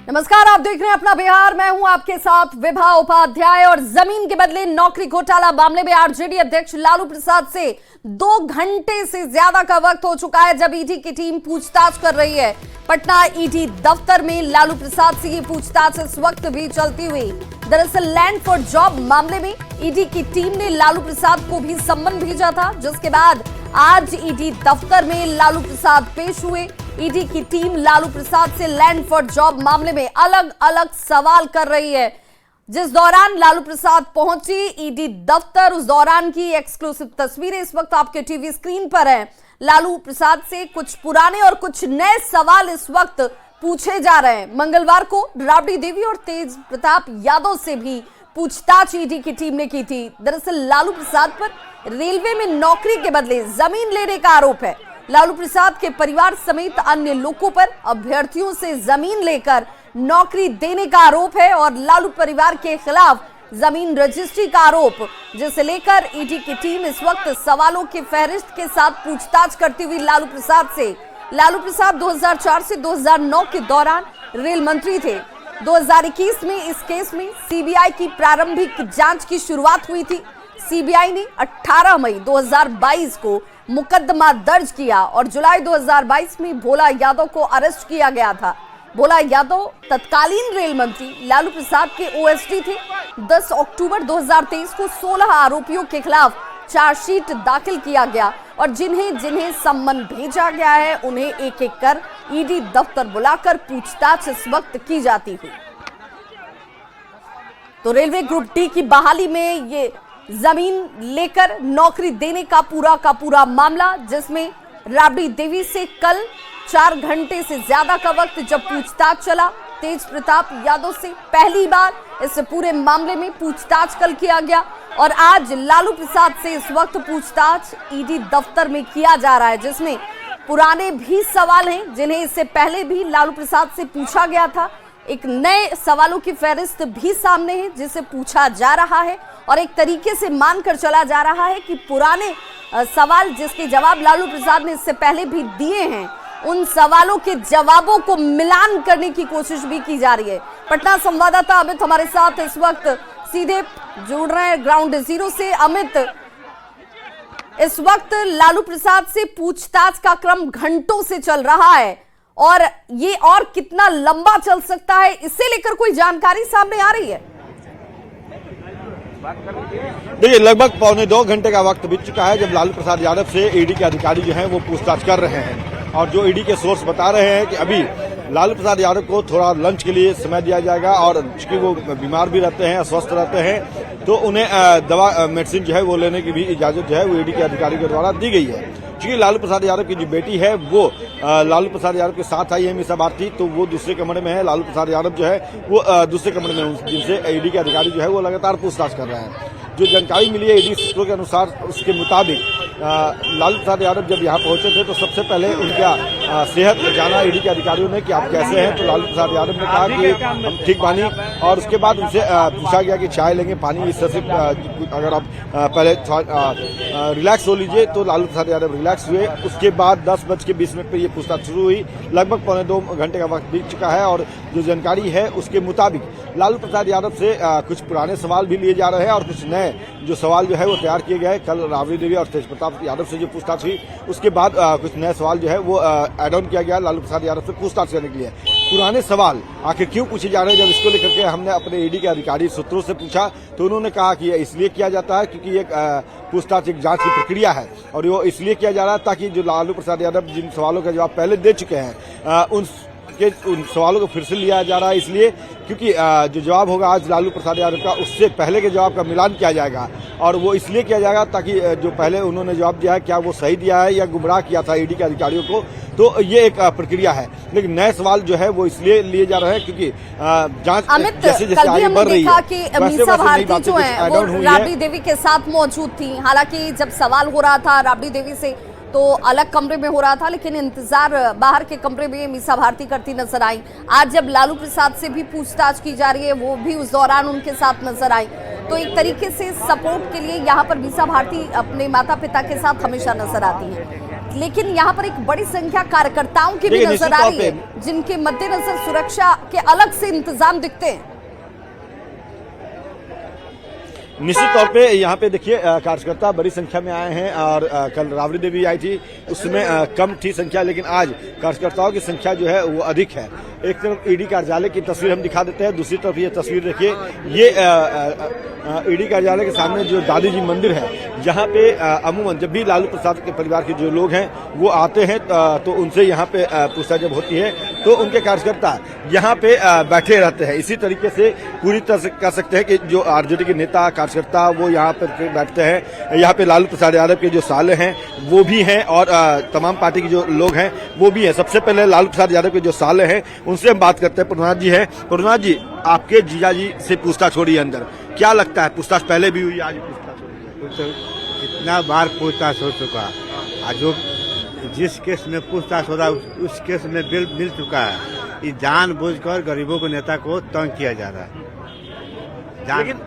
नमस्कार, आप देख रहे हैं अपना बिहार। मैं हूं आपके साथ विभा उपाध्याय। और जमीन के बदले नौकरी घोटाला मामले में आरजेडी अध्यक्ष लालू प्रसाद से 2 घंटे से ज्यादा का वक्त हो चुका है जब ईडी की टीम पूछताछ कर रही है। पटना ईडी दफ्तर में लालू प्रसाद से ये पूछताछ इस वक्त भी चलती हुई। दरअसल लैंड फॉर जॉब मामले में ईडी की टीम ने लालू प्रसाद को भी सम्मन भेजा था, जिसके बाद आज ईडी दफ्तर में लालू प्रसाद पेश हुए। ईडी की टीम लालू प्रसाद से लैंड फॉर जॉब मामले में अलग अलग सवाल कर रही है। जिस दौरान लालू प्रसाद पहुंची ईडी दफ्तर, उस दौरान की एक्सक्लूसिव तस्वीरें इस वक्त आपके टीवी स्क्रीन पर हैं। लालू प्रसाद से कुछ पुराने और कुछ नए सवाल इस वक्त पूछे जा रहे हैं। मंगलवार को राबड़ी देवी और तेज प्रताप यादव से भी पूछताछ ईडी की टीम ने की थी। दरअसल लालू प्रसाद पर रेलवे में नौकरी के बदले जमीन लेने का आरोप है। लालू प्रसाद के परिवार समेत अन्य लोगों पर अभ्यर्थियों से जमीन लेकर नौकरी देने का आरोप है और लालू परिवार के खिलाफ जमीन रजिस्ट्री का आरोप, जिसे लेकर ईडी की टीम इस वक्त सवालों की फहरिस्त के साथ पूछताछ करती हुई लालू प्रसाद से। लालू प्रसाद 2004 से 2009 के दौरान रेल मंत्री थे। 2021 में इस केस में सीबीआई की प्रारंभिक जांच की शुरुआत हुई थी। सीबीआई ने 18 मई 2022 को मुकदमा दर्ज किया और जुलाई 2022 में भोला यादव को अरेस्ट किया गया था। भोला यादव तत्कालीन रेल मंत्री लालू प्रसाद के ओएसडी थे। 10 अक्टूबर 2023 को 16 आरोपियों के खिलाफ चार्जशीट दाखिल किया गया और जिन्हें जिन्हें सम्मन भेजा गया है उन्हें एक एक कर ईडी दफ्तर बुलाकर पूछताछ इस वक्त की जाती हुई। तो रेलवे ग्रुप डी की बहाली में ये जमीन लेकर नौकरी देने का पूरा मामला, जिसमें राबड़ी देवी से कल 4 घंटे से ज्यादा का वक्त जब पूछताछ चला। तेज प्रताप यादव से पहली बार इस पूरे मामले में पूछताछ कल किया गया और आज लालू प्रसाद से इस वक्त पूछताछ ईडी दफ्तर में किया जा रहा है, जिसमें पुराने भी सवाल हैं जिन्हें इससे पहले भी लालू प्रसाद से पूछा गया था। एक नए सवालों की फहरिस्त भी सामने है जिसे पूछा जा रहा है और एक तरीके से मानकर चला जा रहा है कि पुराने सवाल जिसके जवाब लालू प्रसाद ने इससे पहले भी दिए हैं, उन सवालों के जवाबों को मिलान करने की कोशिश भी की जा रही है। पटना संवाददाता अमित हमारे साथ इस वक्त सीधे जुड़ रहे हैं ग्राउंड जीरो से। अमित, इस वक्त लालू प्रसाद से पूछताछ का क्रम घंटों से चल रहा है और ये और कितना लंबा चल सकता है, इससे लेकर कोई जानकारी सामने आ रही है? देखिए, लगभग 1.25 घंटे का वक्त बीत चुका है जब लालू प्रसाद यादव से ईडी के अधिकारी जो हैं वो पूछताछ कर रहे हैं और जो ईडी के सोर्स बता रहे हैं कि अभी लालू प्रसाद यादव को थोड़ा लंच के लिए समय दिया जाएगा और चूंकि वो बीमार भी रहते हैं, अस्वस्थ रहते हैं, तो उन्हें दवा मेडिसिन जो है वो लेने की भी इजाजत जो है वो ईडी के अधिकारी के द्वारा दी गई है। क्योंकि लालू प्रसाद यादव की जो बेटी है वो लालू प्रसाद यादव के साथ आई है मीसा भारती, तो वो दूसरे कमरे में है। लालू प्रसाद यादव जो है वो दूसरे कमरे में, जिनसे ईडी के अधिकारी जो है वो लगातार पूछताछ कर रहे हैं। जो जानकारी मिली है ईडी सूत्रों के अनुसार, उसके मुताबिक लालू प्रसाद यादव जब यहाँ पहुंचे थे तो सबसे पहले उनका सेहत जाना ईडी के अधिकारियों ने कि आप कैसे हैं, तो लालू प्रसाद यादव ने कहा कि हम ठीक बानी और उसके बाद उनसे पूछा गया कि चाय लेंगे, पानी, इस तरह से अगर आप पहले रिलैक्स हो लीजिए, तो लालू प्रसाद यादव रिलैक्स हुए। उसके बाद 10:20 पर यह पूछताछ शुरू हुई। लगभग 1.25 घंटे का वक्त बीत चुका है और जो जानकारी है उसके मुताबिक लालू प्रसाद यादव से कुछ पुराने सवाल भी लिए जा रहे हैं और कुछ नए जो सवाल जो है वो तैयार किए गए। कल राबड़ी देवी और तेज प्रताप यादव से जो पूछताछ हुई उसके बाद कुछ नए सवाल जो है वो एड ऑन किया गया लालू प्रसाद यादव से पूछताछ करने के लिए। पुराने सवाल आखिर क्यों पूछे जा रहे हैं, जब इसको लेकर के हमने अपने ईडी के अधिकारी सूत्रों से पूछा तो उन्होंने कहा कि इसलिए किया जाता है क्योंकि ये पूछताछ एक जांच की प्रक्रिया है और वो इसलिए किया जा रहा है ताकि जो लालू प्रसाद यादव जिन सवालों का जवाब पहले दे चुके हैं उन सवालों को फिर से लिया जा रहा है, इसलिए क्योंकि जो जवाब होगा आज लालू प्रसाद यादव का उससे पहले के जवाब का मिलान किया जाएगा और वो इसलिए किया जाएगा ताकि जो पहले उन्होंने जवाब दिया है क्या वो सही दिया है या गुमराह किया था ईडी के अधिकारियों को, तो ये एक प्रक्रिया है। लेकिन नए सवाल जो है वो इसलिए लिए जा रहे हैं क्योंकि जांच जैसे जैसे आगे बढ़ रही है मीसा भारती जो है वो राबड़ी देवी के साथ मौजूद थी। हालांकि जब सवाल हो रहा था राबड़ी देवी से तो अलग कमरे में हो रहा था, लेकिन इंतजार बाहर के कमरे में मीसा भारती करती नजर आई। आज जब लालू प्रसाद से भी पूछताछ की जा रही है वो भी उस दौरान उनके साथ नजर आई। तो एक तरीके से सपोर्ट के लिए यहाँ पर मीसा भारती अपने माता पिता के साथ हमेशा नजर आती हैं। लेकिन यहाँ पर एक बड़ी संख्या कार्यकर्ताओं की भी देखिए, नजर निश्चित आ तौर रही है, जिनके मद्देनजर सुरक्षा के अलग से इंतजाम दिखते हैं। निश्चित तौर पे यहाँ पे देखिए कार्यकर्ता बड़ी संख्या में आए हैं और कल राबड़ी देवी आई थी, उसमें कम थी संख्या, लेकिन आज कार्यकर्ताओं की संख्या जो है वो अधिक है। एक तरफ ईडी कार्यालय की तस्वीर हम दिखा देते हैं, दूसरी तरफ ये तस्वीर देखिए, ये ईडी कार्यालय के सामने जो दादी जी मंदिर है, जहाँ पे अमूमन जब भी लालू प्रसाद के परिवार के जो लोग हैं वो आते हैं तो उनसे यहाँ पे पूछताछ जब होती है तो उनके कार्यकर्ता यहाँ पे बैठे रहते हैं। इसी तरीके से पूरी तरह से कह सकते हैं कि जो आरजेडी के नेता कार्यकर्ता वो यहाँ पर बैठते हैं। यहाँ पे लालू प्रसाद यादव के जो साले हैं वो भी हैं और तमाम पार्टी के जो लोग हैं वो भी हैं। सबसे पहले लालू प्रसाद यादव के जो साले हैं उनसे हम बात करते हैं। प्रभुनाथ जी हैं। प्रभुनाथ जी, आपके जीजा जी से पूछताछ हो रही है अंदर, क्या लगता है पूछताछ पहले भी हुई, आज पूछताछ हो रही है? कितना बार पूछताछ हो चुका, आज जो जिस केस में पूछताछ हो रहा है उस केस में बिल मिल चुका है। ये जानबूझकर गरीबों के नेता को तंग किया जा रहा है।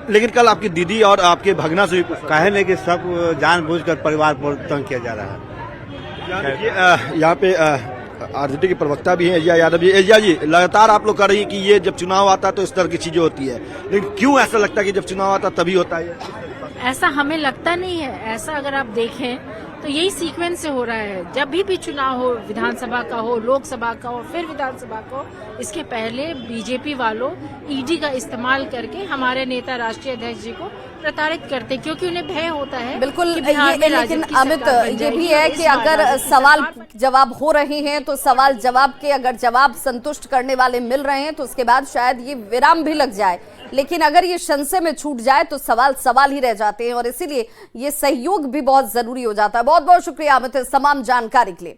लेकिन कल आपकी दीदी और आपके भगना से भी कहे नहीं कि सब जानबूझकर परिवार पर तंग किया जा रहा है। यहाँ पे आरजेडी के प्रवक्ता भी हैं एजिया यादव जी। एजिया जी, लगातार आप लोग कह रही है कि ये जब चुनाव आता है तो इस तरह की चीजें होती है, लेकिन क्यों ऐसा लगता है कि जब चुनाव आता तभी होता है? ऐसा हमें लगता नहीं है। ऐसा अगर आप देखें तो यही सीक्वेंस से हो रहा है। जब भी चुनाव हो, विधानसभा का हो, लोकसभा का हो, फिर विधानसभा का हो, इसके पहले बीजेपी वालों ईडी का इस्तेमाल करके हमारे नेता राष्ट्रीय अध्यक्ष जी को प्रताड़ित करते, क्योंकि उन्हें भय होता है। बिल्कुल, कि बिहार में लेकिन राजद की अमित सरकार बन ये जाएगी भी है और कि इस अगर बार सवाल जवाब हो रहे हैं तो सवाल जवाब के अगर जवाब संतुष्ट करने वाले मिल रहे हैं तो उसके बाद शायद ये विराम भी लग जाए, लेकिन अगर ये संशय में छूट जाए तो सवाल ही रह जाते हैं और इसीलिए ये सहयोग भी बहुत जरूरी हो जाता है। बहुत बहुत शुक्रिया अमित इस तमाम जानकारी के लिए।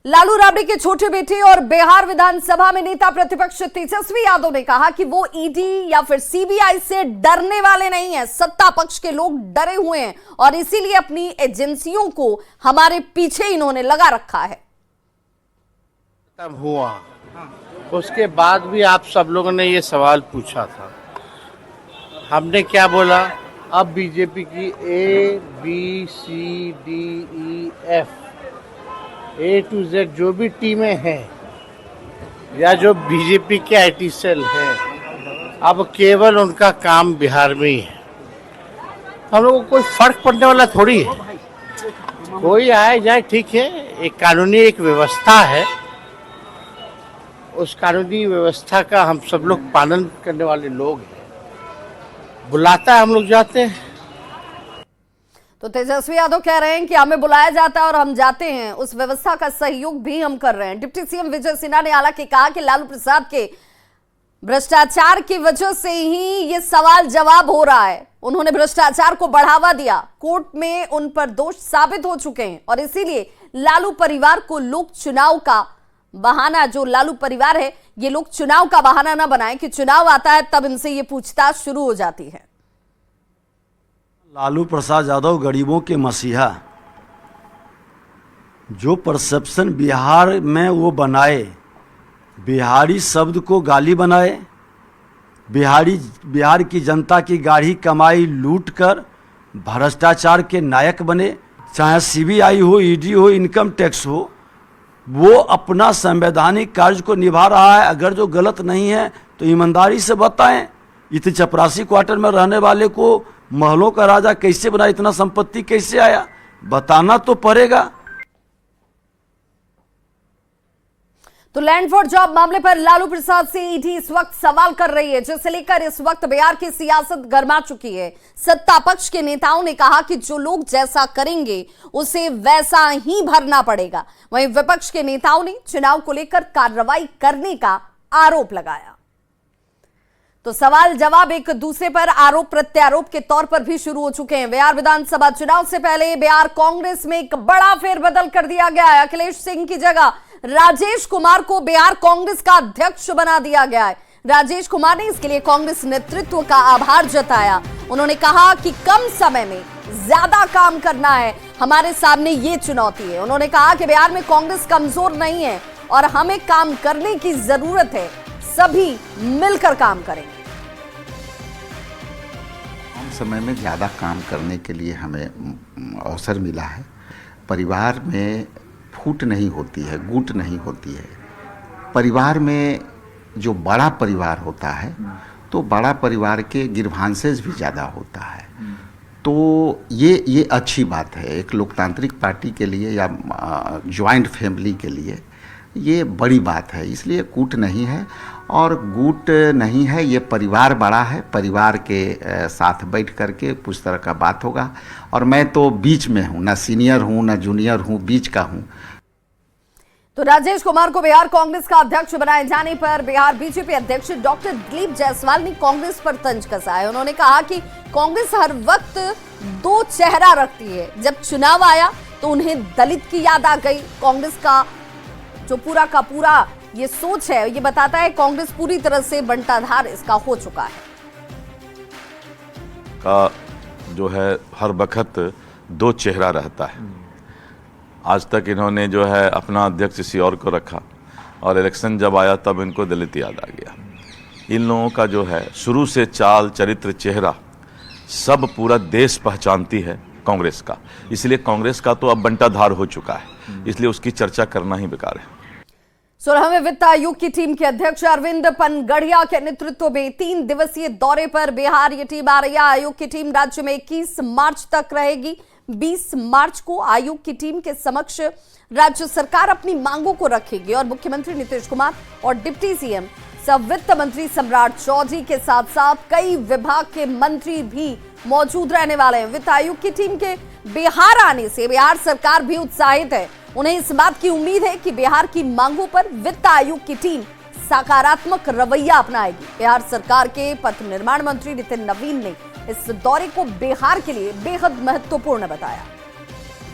लालू राबड़ी के छोटे बेटे और बिहार विधानसभा में नेता प्रतिपक्ष तेजस्वी यादव ने कहा कि वो ईडी या फिर सीबीआई से डरने वाले नहीं हैं। सत्ता पक्ष के लोग डरे हुए हैं और इसीलिए अपनी एजेंसियों को हमारे पीछे इन्होंने लगा रखा है। तब हुआ, उसके बाद भी आप सब लोगों ने ये सवाल पूछा था, हमने क्या बोला? अब बीजेपी की ABCDEF A to Z जो भी टीमें हैं या जो बीजेपी के IT सेल हैं, अब केवल उनका काम बिहार में ही है। हम लोगों को कोई फर्क पड़ने वाला थोड़ी है। कोई आए जाए ठीक है, एक कानूनी एक व्यवस्था है, उस कानूनी व्यवस्था का हम सब लोग पालन करने वाले लोग हैं। बुलाता है हम लोग जाते हैं। तो तेजस्वी यादव कह रहे हैं कि हमें बुलाया जाता है और हम जाते हैं, उस व्यवस्था का सहयोग भी हम कर रहे हैं। डिप्टी सीएम विजय सिन्हा ने हालांकि कहा कि लालू प्रसाद के भ्रष्टाचार की वजह से ही ये सवाल जवाब हो रहा है। उन्होंने भ्रष्टाचार को बढ़ावा दिया, कोर्ट में उन पर दोष साबित हो चुके हैं और इसीलिए लालू परिवार को लोग चुनाव का बहाना, जो लालू परिवार है ये लोग चुनाव का बहाना ना बनाएं कि चुनाव आता है तब इनसे ये पूछताछ शुरू हो जाती है। लालू प्रसाद यादव गरीबों के मसीहा, जो परसेप्शन बिहार में वो बनाए, बिहारी शब्द को गाली बनाए, बिहार की जनता की गाढ़ी कमाई लूट कर भ्रष्टाचार के नायक बने। चाहे सीबीआई हो, ईडी हो, इनकम टैक्स हो, वो अपना संवैधानिक कार्य को निभा रहा है। अगर जो गलत नहीं है तो ईमानदारी से बताएं। इतने चपरासी क्वार्टर में रहने वाले को महलों का राजा कैसे बना, इतना संपत्ति कैसे आया, बताना तो पड़ेगा। तो लैंड फॉर जॉब मामले पर लालू प्रसाद से ईडी इस वक्त सवाल कर रही है, जिसे लेकर इस वक्त बिहार की सियासत गर्मा चुकी है। सत्ता पक्ष के नेताओं ने कहा कि जो लोग जैसा करेंगे उसे वैसा ही भरना पड़ेगा। वहीं विपक्ष के नेताओं ने चुनाव को लेकर कार्रवाई करने का आरोप लगाया। तो सवाल जवाब एक दूसरे पर आरोप प्रत्यारोप के तौर पर भी शुरू हो चुके हैं। बिहार विधानसभा चुनाव से पहले बिहार कांग्रेस में एक बड़ा फेरबदल कर दिया गया है। अखिलेश सिंह की जगह राजेश कुमार को बिहार कांग्रेस का अध्यक्ष बना दिया गया है। राजेश कुमार ने इसके लिए कांग्रेस नेतृत्व का आभार जताया। उन्होंने कहा कि कम समय में ज्यादा काम करना है, हमारे सामने ये चुनौती है। उन्होंने कहा कि बिहार में कांग्रेस कमजोर नहीं है और हमें काम करने की जरूरत है, सभी मिलकर काम करेंगे। कम समय में ज़्यादा काम करने के लिए हमें अवसर मिला है। परिवार में फूट नहीं होती है, गुट नहीं होती है। परिवार में जो बड़ा परिवार होता है तो बड़ा परिवार के गिरभांसेस भी ज़्यादा होता है। तो ये अच्छी बात है एक लोकतांत्रिक पार्टी के लिए या जॉइंट फैमिली के लिए, ये बड़ी बात है। इसलिए कूट नहीं है और गुट नहीं है, ये परिवार बड़ा है। परिवार के साथ बैठ करके कुछ तरह का बात होगा। और मैं तो बीच में हूँ, ना सीनियर हूँ ना जूनियर हूँ, बीच का हूँ। तो राजेश कुमार को बिहार कांग्रेस का अध्यक्ष बनाए जाने पर बिहार बीजेपी अध्यक्ष डॉक्टर दिलीप जायसवाल ने कांग्रेस पर तंज कसा है। उन्होंने कहा कि कांग्रेस हर वक्त दो चेहरा रखती है। जब चुनाव आया तो उन्हें दलित की याद आ गई। कांग्रेस का जो पूरा का पूरा ये सोच है, ये बताता है कांग्रेस पूरी तरह से बंटाधार इसका हो चुका है। का जो है हर वक्त दो चेहरा रहता है। आज तक इन्होंने जो है अपना अध्यक्ष किसी और को रखा और इलेक्शन जब आया तब इनको दलित याद आ गया। इन लोगों का जो है शुरू से चाल चरित्र चेहरा सब पूरा देश पहचानती है कांग्रेस का। इसलिए कांग्रेस का तो अब बंटाधार हो चुका है, इसलिए उसकी चर्चा करना ही बेकार है। 16वें वित्त आयोग की टीम के अध्यक्ष अरविंद पनगड़िया के नेतृत्व में 3 दिवसीय दौरे पर बिहार ये टीम आ रही है। आयोग की टीम राज्य में 21 मार्च तक रहेगी। 20 मार्च को आयोग की टीम के समक्ष राज्य सरकार अपनी मांगों को रखेगी और मुख्यमंत्री नीतीश कुमार और डिप्टी सीएम सह वित्त मंत्री सम्राट चौधरी के साथ साथ कई विभाग के मंत्री भी मौजूद रहने वाले हैं। वित्त आयोग की टीम के बिहार आने से बिहार सरकार भी उत्साहित है। उन्हें इस बात की उम्मीद है कि बिहार की मांगों पर वित्त आयोग की टीम सकारात्मक रवैया अपनाएगी। बिहार सरकार के पथ निर्माण मंत्री नितिन नवीन ने इस दौरे को बिहार के लिए बेहद महत्वपूर्ण बताया।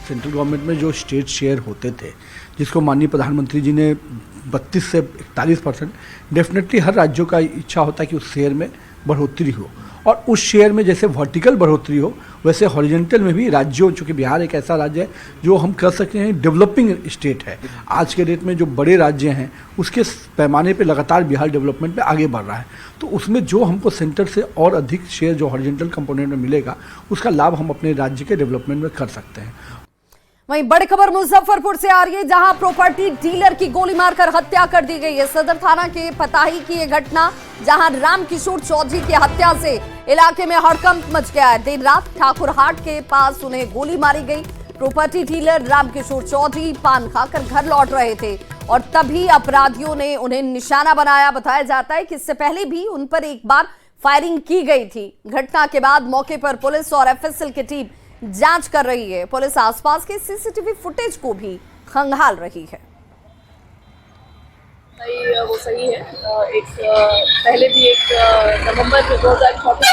सेंट्रल गवर्नमेंट में जो स्टेट शेयर होते थे, जिसको माननीय प्रधानमंत्री जी ने 32 से 41%, डेफिनेटली हर राज्यों का इच्छा होता है कि उस शेयर में बढ़ोतरी हो और उस शेयर में जैसे वर्टिकल बढ़ोतरी हो वैसे हॉरिजेंटल में भी राज्यों, चूँकि बिहार एक ऐसा राज्य है जो हम कह सकते हैं डेवलपिंग स्टेट है। आज के डेट में जो बड़े राज्य हैं उसके पैमाने पे लगातार बिहार डेवलपमेंट में आगे बढ़ रहा है। तो उसमें जो हमको सेंटर से और अधिक शेयर जो हॉरिजेंटल कंपोनेंट में मिलेगा उसका लाभ हम अपने राज्य के डेवलपमेंट में कर सकते हैं। वहीं बड़ी खबर मुजफ्फरपुर से आ रही है, जहां प्रॉपर्टी डीलर की गोली मारकर हत्या कर दी गई है। सदर थाना के पताही की यह घटना, जहां रामकिशोर चौधरी की हत्या से इलाके में हड़कंप मच गया है। देर रात ठाकुरहाट के पास उन्हें गोली मारी गई। प्रॉपर्टी डीलर रामकिशोर चौधरी पान खाकर घर लौट रहे थे और तभी अपराधियों ने उन्हें निशाना बनाया। बताया जाता है कि इससे पहले भी उन पर एक बार फायरिंग की गई थी। घटना के बाद मौके पर पुलिस और एफएसएल की टीम जांच कर रही है। पुलिस आसपास के सीसीटीवी फुटेज को भी खंगाल रही है। वो सही है। पहले भी एक नवंबर 2024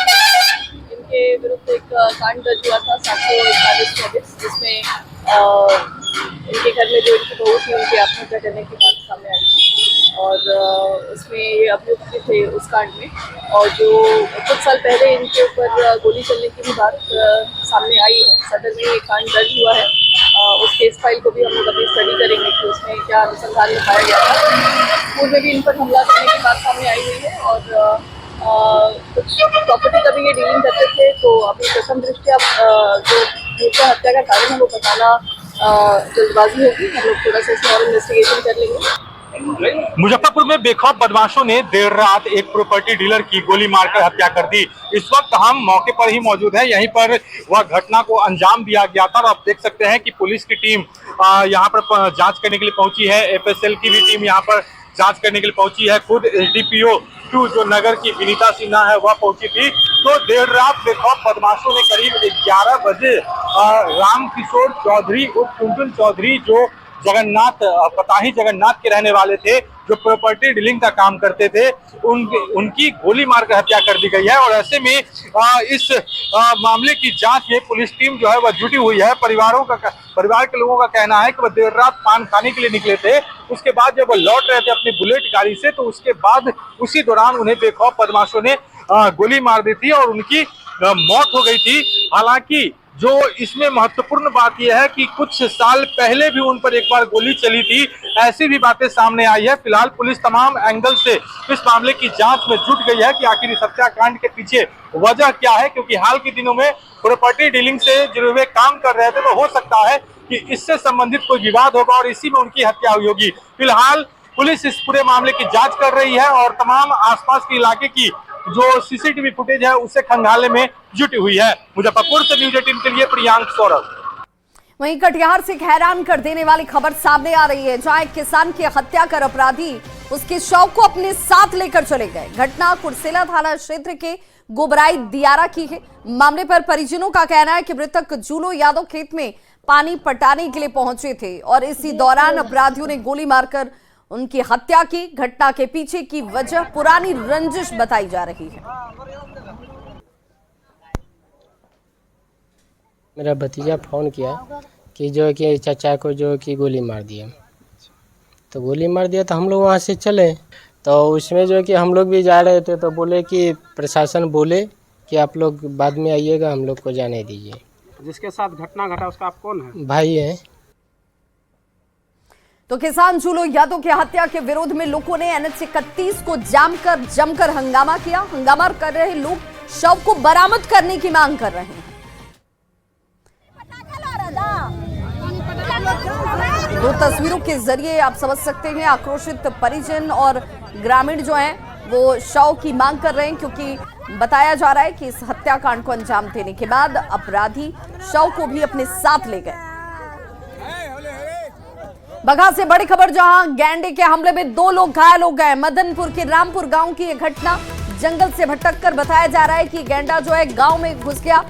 इनके विरुद्ध एक कांड दर्ज हुआ था 741 जिसमें इनके घर में जो इनकी बहू थी उनकी आत्महत्या करने की बात सामने आई थी और उसमें ये अभियुक्त थे उस कांड में। और जो कुछ साल पहले इनके ऊपर गोली चलने की भी बात सामने आई है। सदर में एक कांड दर्ज हुआ है। उस केस फाइल को भी हम लोग अभी स्टडी करेंगे कि उसमें क्या अनुसंधान में पाया गया था। स्कूल में भी इन पर हमला करने की बात सामने आई हुई है और कुछ प्रॉपर्टी का भी ये डीलिंग करते थे। तो अभी प्रथम दृष्टया जो मुख्य हत्या का कारण है वो बताना जल्दबाजी होगी। हम लोग थोड़ा सा इसमें और इन्वेस्टिगेशन कर लेंगे। मुजफ्फरपुर में बेखौफ बदमाशों ने देर रात एक प्रॉपर्टी डीलर की गोली मारकर हत्या कर दी। इस वक्त हम मौके पर ही मौजूद हैं। यहीं पर वह घटना को अंजाम दिया गया था और आप देख सकते हैं कि पुलिस की टीम यहां पर जांच करने के लिए पहुंची है। एफएसएल की भी टीम यहां पर जांच करने के लिए पहुंची है। खुद एसडीपीओ 2 जो नगर की विनीता सिन्हा है वह पहुंची थी। तो देर रात बेखौफ बदमाशों ने करीब 11 बजे रामकिशोर चौधरी उर्फ टुनटुन चौधरी जो पताही जगन्नाथ के रहने वाले थे, जो प्रॉपर्टी डीलिंग का काम करते थे, उनकी गोली मारकर हत्या कर दी गई है। और ऐसे में इस मामले की जांच में पुलिस टीम जो है वह जुटी हुई है। परिवार के लोगों का कहना है कि वह देर रात पान खाने के लिए निकले थे। उसके बाद जब वह लौट रहे थे अपनी बुलेट गाड़ी से तो उसके बाद उसी दौरान उन्हें बेखौफ बदमाशों ने गोली मार दी थी और उनकी मौत हो गई थी। हालांकि जो इसमें महत्वपूर्ण बात यह है कि कुछ साल पहले भी उन पर एक बार गोली चली थी, ऐसी भी बातें सामने आई है। फिलहाल पुलिस तमाम एंगल से इस मामले की जांच में जुट गई है कि आखिर इस हत्याकांड के पीछे वजह क्या है, क्योंकि हाल के दिनों में प्रॉपर्टी डीलिंग से जुड़े हुए काम कर रहे थे, तो हो सकता है कि इससे संबंधित कोई विवाद होगा और इसी में उनकी हत्या हुई होगी। फिलहाल पुलिस इस पूरे मामले की जांच कर रही है और तमाम आसपास के इलाके की जो सीसीटीवी फुटेज है उसे खंगालने में जुटी हुई है। मुजफ्फरपुर से न्यूज 18 के लिए प्रियांक सौरभ। वहीं कटिहार से एक हैरान कर देने वाली खबर सामने आ रही है, जहां एक किसान की हत्या कर अपराधी उसके शव को अपने साथ लेकर चले गए। घटना कुर्सेला थाना क्षेत्र के गोबराई दियारा की है। मामले पर परिजनों का कहना है कि मृतक जूलो यादव खेत में पानी पटाने के लिए पहुंचे थे और इसी दौरान अपराधियों ने गोली मारकर उनकी हत्या की। घटना के पीछे की वजह पुरानी रंजिश बताई जा रही है। मेरा भतीजा फोन किया कि जो कि चाचा को जो कि गोली मार दिया, तो गोली मार दिया तो हम लोग वहाँ से चले, तो उसमें जो कि हम लोग भी जा रहे थे, तो बोले कि प्रशासन बोले कि आप लोग बाद में आइएगा, हम लोग को जाने दीजिए। जिसके साथ घटना घटा उसका आप कौन है? भाई है। तो किसान जूलो यादव की हत्या के विरोध में लोगों ने NH 31 को जमकर हंगामा किया। हंगामा कर रहे लोग शव को बरामद करने की मांग कर रहे हैं। दो तस्वीरों के जरिए आप समझ सकते हैं आक्रोशित परिजन और ग्रामीण जो हैं वो शव की मांग कर रहे हैं, क्योंकि बताया जा रहा है कि इस हत्याकांड को अंजाम देने के बाद अपराधी शव को भी अपने साथ ले गए। बघा से बड़ी खबर, जहां गैंडे के हमले में 2 लोग घायल हो गए। मदनपुर के रामपुर गांव की यह घटना, जंगल से भटक कर बताया जा रहा है कि गैंडा जो है गांव में घुस गया।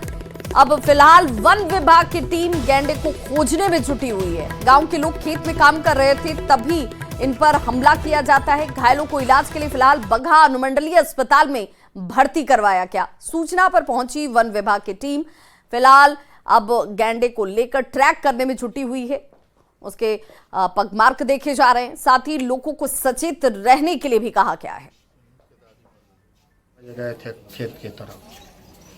अब फिलहाल वन विभाग की टीम गैंडे को खोजने में जुटी हुई है। गांव के लोग खेत में काम कर रहे थे, तभी इन पर हमला किया जाता है। घायलों को इलाज के लिए फिलहाल बघा अनुमंडलीय अस्पताल में भर्ती करवाया गया। सूचना पर पहुंची वन विभाग की टीम फिलहाल अब गैंडे को लेकर ट्रैक करने में जुटी हुई है। उसके पगमार्क देखे जा रहे हैं, साथ ही लोगों को सचेत रहने के लिए भी कहा गया है। गए थे खेत की तरफ,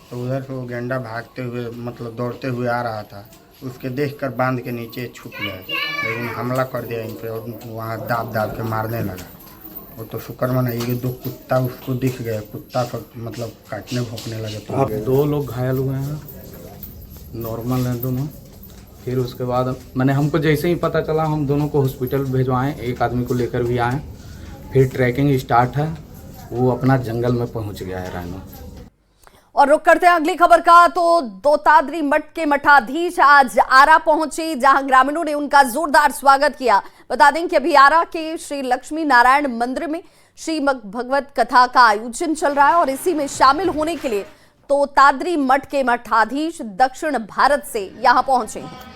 तो उधर से वो गेंडा भागते हुए मतलब दौड़ते हुए आ रहा था। उसके देखकर बांध के नीचे छुप गए, लेकिन हमला कर दिया इन पे और वहाँ दाब के मारने लगा। वो तो शुक्र मनाइए कि 2 कुत्ता उसको दिख गए, कुत्ता को मतलब काटने भोंकने लगे। तो आप 2 लोग घायल हुए हैं, नॉर्मल हैं दोनों। फिर उसके बाद मैंने हमको जैसे ही पता चला हम दोनों को हॉस्पिटल भिजवाएं, एक आदमी को लेकर भी आए। फिर ट्रैकिंग स्टार्ट है, वो अपना जंगल में पहुंच गया है रानो। और रुक करते हैं अगली खबर का, तो दोताद्री मठ के मठाधीश आज आरा पहुंचे, जहां ग्रामीणों ने उनका जोरदार स्वागत किया। बता दें कि अभी आरा के श्री लक्ष्मी नारायण मंदिर में श्रीमद् भगवत कथा का आयोजन चल रहा है और इसी में शामिल होने के लिए दोताद्री मठ के मठाधीश दक्षिण भारत से यहां पहुंचे हैं।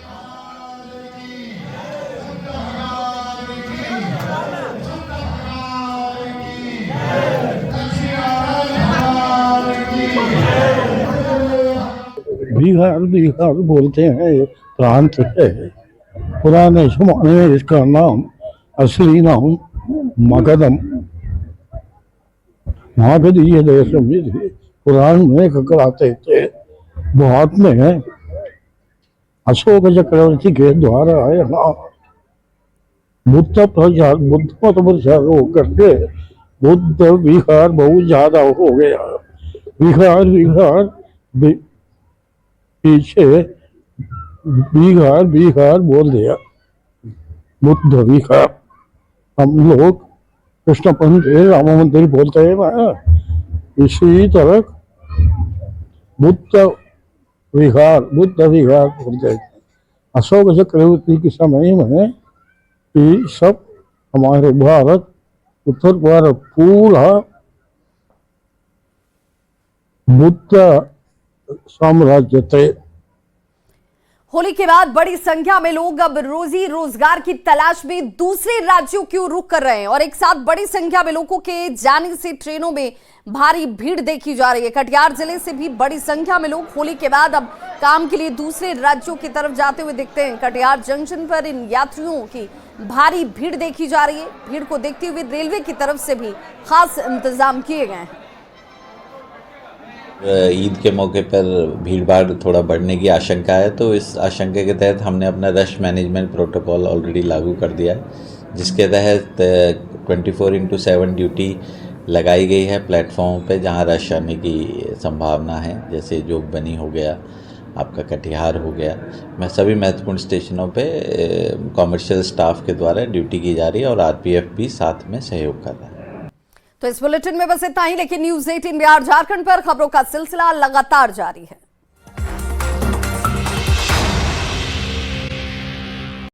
बिहार बोलते हैं, एक प्रांत है। पुराने जमाने में इसका नाम असली नाम मगधम मागधीय देश में थे। पुराण में कहलाते थे। बाद में अशोक चक्रवर्ती के द्वारा यहाँ बुद्ध मत प्रचार होकर के बुद्ध विहार बहुत ज्यादा हो गया। विहार पीछे बिहार बोल दिया, बुद्ध विहार। हम लोग कृष्ण मंदिर राम मंदिर बोलते हैं, इसी तरह बुद्ध विहार बोलते हैं। अशोक चक्रवर्ती के समय में ये सब हमारे भारत उत्तर भारत पूरा बुद्ध साम्राज्य थे। होली के बाद बड़ी संख्या में लोग अब रोजी रोजगार की तलाश में दूसरे राज्यों की ओर रुख कर रहे हैं और एक साथ बड़ी संख्या में लोगों के जाने से ट्रेनों में भारी भीड़ देखी जा रही है। कटिहार जिले से भी बड़ी संख्या में लोग होली के बाद अब काम के लिए दूसरे राज्यों की तरफ जाते हुए दिखते हैं। कटिहार जंक्शन पर इन यात्रियों की भारी भीड़ देखी जा रही है। भीड़ को देखते हुए रेलवे की तरफ से भी खास इंतजाम किए गए हैं। ईद के मौके पर भीड़-भाड़ थोड़ा बढ़ने की आशंका है, तो इस आशंका के तहत हमने अपना रश मैनेजमेंट प्रोटोकॉल ऑलरेडी लागू कर दिया है, जिसके तहत 24/7 ड्यूटी लगाई गई है प्लेटफॉर्म पे जहां रश आने की संभावना है, जैसे जोगबनी हो गया, आपका कटिहार हो गया। मैं सभी महत्वपूर्ण स्टेशनों पे कॉमर्शियल स्टाफ के द्वारा ड्यूटी की जा रही है और आरपीएफ भी साथ में सहयोग कर रहा है। तो इस बुलेटिन में बस इतना ही, लेकिन न्यूज़ 18 बिहार झारखंड पर खबरों का सिलसिला लगातार जारी है।